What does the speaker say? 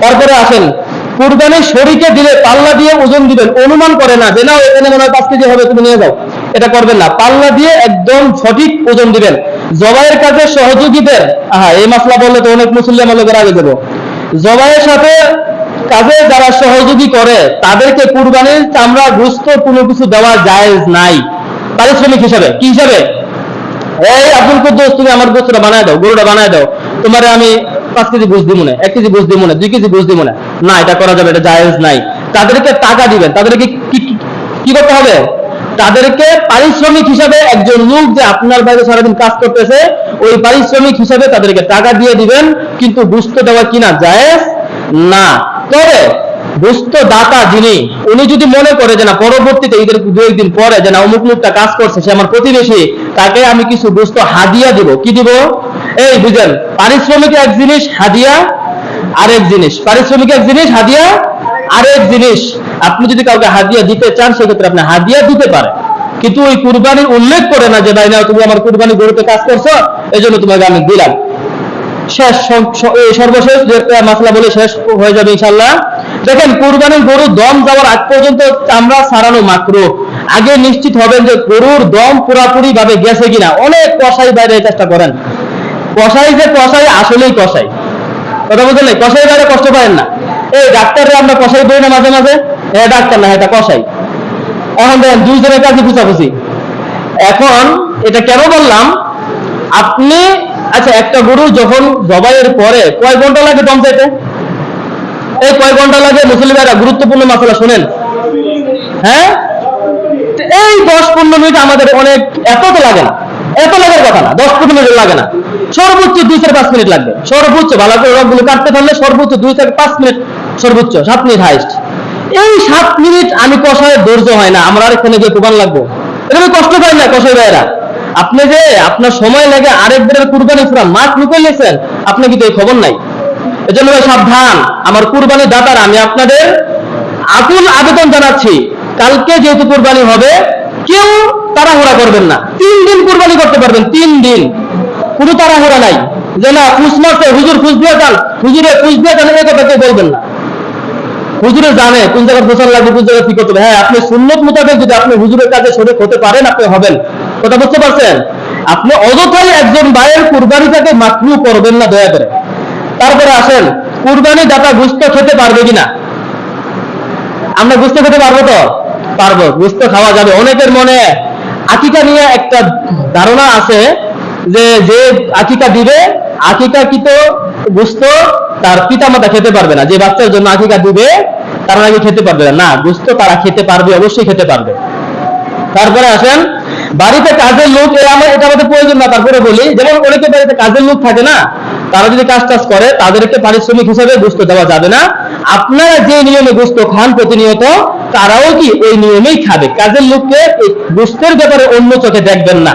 তারপরে আসেন, কুরবানি শরীকে দিলে পাল্লা দিয়ে ওজন দিবেন, অনুমান করে না যে না এখানে মনে হয় 5 কেজি হবে তুমি নিয়ে যাও, এটা করবেন না। পাল্লা দিয়ে একদম সঠিক ওজন দিবেন। জবাইয়ের কাজে সহযোগীদের, এই মাসলা বললে তো অনেক মুসলিম লোকের আগে দেবো। জবাইয়ের সাথে কাজে যারা সহযোগী করে তাদেরকে কুরবানির চামড়া গোশত কোনো কিছু দেওয়া জায়েজ নাই পারিশ্রমিক হিসাবে। কি হিসাবে? এই আব্দুল কুদ্দুস তুমি আমার গোশতটা বানায় দাও, গরুটা বানায় দাও, তোমারে আমি 5 কেজি গোশত দিব না, 1 কেজি গোশত দিব না, 2 কেজি গোশত দিব না, না এটা করা যাবে, এটা জায়েজ নাই। তাদেরকে টাকা দিবেন। তাদেরকে কি করতে হবে? তাদেরকে পারিশ্রমিক হিসাবে, একজন লোক যে আপনার বাইরে সারাদিন কাজ করতেছে ওই পারিশ্রমিক হিসাবে তাদেরকে টাকা দিয়ে দিবেন, কিন্তু গোশত দেওয়া কিনা জায়েজ না। তবে গোশত দাতা যিনি, উনি যদি মনে করে যে না পরবর্তীতে ঈদের 2-1 দিন পরে যে না অমুক লোকটা কাজ করছে, সে আমার প্রতিবেশী, তাকে আমি কিছু গোশত হাদিয়া দিব। কি দিব? এই বুঝেন, পারিশ্রমিক এক জিনিস, হাদিয়া আরেক জিনিস। পারিশ্রমিক এক জিনিস, হাদিয়া আরেক জিনিস। আপনি যদি কাউকে হাদিয়া দিতে চান সেক্ষেত্রে আপনি হাদিয়া দিতে পারেন, কিন্তু ওই কুরবানির উল্লেখ করে না যে ভাই না তুমি আমার কুরবানি গরুতে কাজ করছো এই জন্য তোমাকে আমি দিলাম। শেষ, সর্বশেষ যে মাসলা বলে শেষ হয়ে যাবে ইনশাআল্লাহ। দেখেন, কুরবানির গরু দম যাওয়ার আগ পর্যন্ত চামড়া ছাড়ানো মাকরুহ। আগে নিশ্চিত হবেন যে গরুর দম পুরাপুরি ভাবে গেছে কিনা। অনেক কসাই বাইরে এই চেষ্টা করেন, কসাই যে কসাই আসলেই কসাই, কথা বুঝলেন? কসাই বাইরে কষ্ট পারেন না। এই ডাক্তাররা আমরা কসাই বই না মাঝে মাঝে, হ্যাঁ ডাক্তার না এটা কসাই। এখন দেখেন দুইজনের কাছে খুঁচাখুচি। এখন এটা কেন বললাম, আপনি আচ্ছা একটা গরু যখন জবাইয়ের পরে কয় ঘন্টা লাগে দম চাইতে? এই কয় ঘন্টা লাগে মুসলিমেরা? গুরুত্বপূর্ণ মাসলা শুনেন। হ্যাঁ, এই 10-15 মিনিট আমাদের অনেক, এত তো লাগে না, এত লাগার কথা না, 10-15 মিনিট লাগে না, সর্বোচ্চ 2-5 মিনিট লাগবে। সর্বোচ্চ ভালো করে রগগুলো কাটতে পারলে সর্বোচ্চ 2-5 মিনিট, সর্বোচ্চ 7 মিনিট হাইস্ট। এই 7 মিনিট আমি কষায় ধৈর্য হয় না, আমরা এখানে গিয়ে কুরবান লাগবো, এটা আমি কষ্ট পাই না কষাই ভাইয়েরা। আপনি যে আপনার সময় লাগে আরেকবারের কুরবানি পুরা মাছ লুকিয়ে নিয়েছেন, আপনি কিন্তু এই খবর নাই। এজন্য সাবধান আমার কুরবানি দাতারা, আমি আপনাদের আকুল আবেদন জানাচ্ছি, কালকে যেহেতু কুরবানি হবে কেউ তাড়াহুড়া করবেন না। 3 দিন কুরবানি করতে পারবেন, 3 দিন, কোনো তাড়াহুড়া নাই। যে না পুষ মাসে হুজুর পুষ দিয়ে যান, হুজুরে পুষ দিয়ে যান, এই কথা কেউ বলবেন না। হুজুরে জানে কোন জায়গায় প্রচার লাগবে, কোন জায়গায় কি করতে হবে। হ্যাঁ, আপনি সুন্নত মোতাবেক যদি আপনি হুজুরের কাছে শরীক হতে পারেন, আপনি হবেন। কথা বুঝতে পারছেন? আপনি অযথাই একজন ভাইয়ের কুরবানিটাকে মাকরুহ করবেন না দয়া করে। তারপরে আসেন, কুরবানি দাতা গোশত খেতে পারবে কিনা? আমরা গোশত খেতে পারবো তো? পারবো, গোশত খাওয়া যাবে। অনেকের মনে আকিকা নিয়ে একটা ধারণা আছে যে যে আকিকা দিবে, আকিকা কি তো গোশত তার পিতামাতা খেতে পারবে না, যে বাচ্চার জন্য আকিকা দিবে তারা নাকি খেতে পারবে না। গোশত তারা খেতে পারবে, অবশ্যই খেতে পারবে। তারপরে আসেন, বাড়িতে কাজের লোক, এটা আমাদের প্রয়োজন না, তারপরে বলি, যেমন অনেকে বাড়িতে কাজের লোক থাকে না, তারা যদি কাজ টাজ করে তাদেরকে পারিশ্রমিক হিসাবে গোশত দেওয়া যাবে না। আপনারা যে নিয়মে গোশত খান প্রতিনিয়ত, তারাও কি ওই নিয়মেই খাবে। কাজের লোককে গোশতের ব্যাপারে অন্য চোখে দেখবেন না।